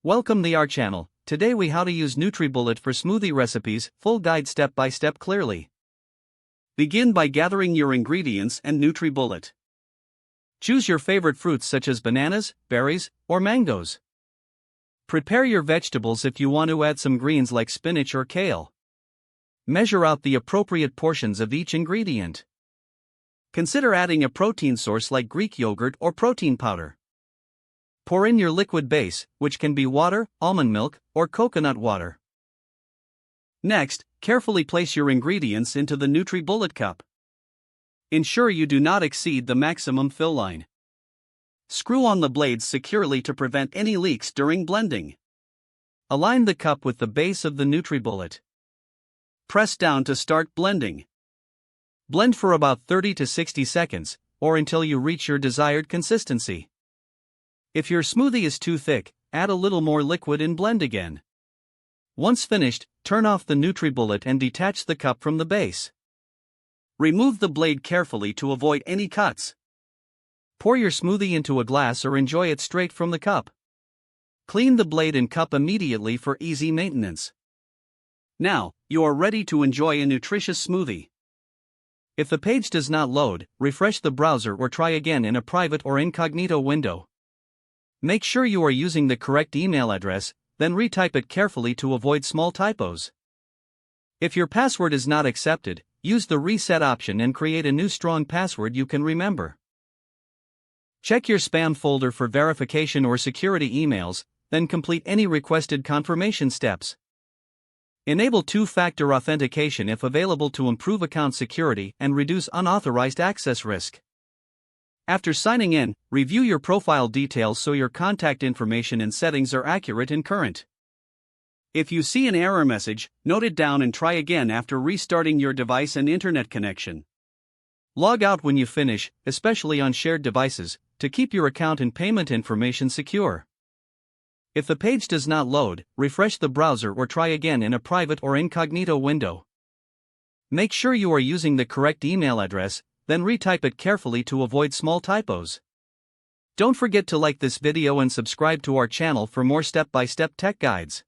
Welcome to our channel. Today we how to use NutriBullet for smoothie recipes, full guide step by step clearly. Begin by gathering your ingredients and NutriBullet. Choose your favorite fruits such as bananas, berries, or mangoes. Prepare your vegetables if you want to add some greens like spinach or kale. Measure out the appropriate portions of each ingredient. Consider adding a protein source like Greek yogurt or protein powder. Pour in your liquid base, which can be water, almond milk, or coconut water. Next, carefully place your ingredients into the NutriBullet cup. Ensure you do not exceed the maximum fill line. Screw on the blades securely to prevent any leaks during blending. Align the cup with the base of the NutriBullet. Press down to start blending. Blend for about 30 to 60 seconds, or until you reach your desired consistency. If your smoothie is too thick, add a little more liquid and blend again. Once finished, turn off the NutriBullet and detach the cup from the base. Remove the blade carefully to avoid any cuts. Pour your smoothie into a glass or enjoy it straight from the cup. Clean the blade and cup immediately for easy maintenance. Now, you are ready to enjoy a nutritious smoothie. If the page does not load, refresh the browser or try again in a private or incognito window. Make sure you are using the correct email address, then retype it carefully to avoid small typos. If your password is not accepted, use the reset option and create a new strong password you can remember. Check your spam folder for verification or security emails, then complete any requested confirmation steps. Enable two-factor authentication if available to improve account security and reduce unauthorized access risk. After signing in, review your profile details so your contact information and settings are accurate and current. If you see an error message, note it down and try again after restarting your device and internet connection. Log out when you finish, especially on shared devices, to keep your account and payment information secure. If the page does not load, refresh the browser or try again in a private or incognito window. Make sure you are using the correct email address, then retype it carefully to avoid small typos. Don't forget to like this video and subscribe to our channel for more step-by-step tech guides.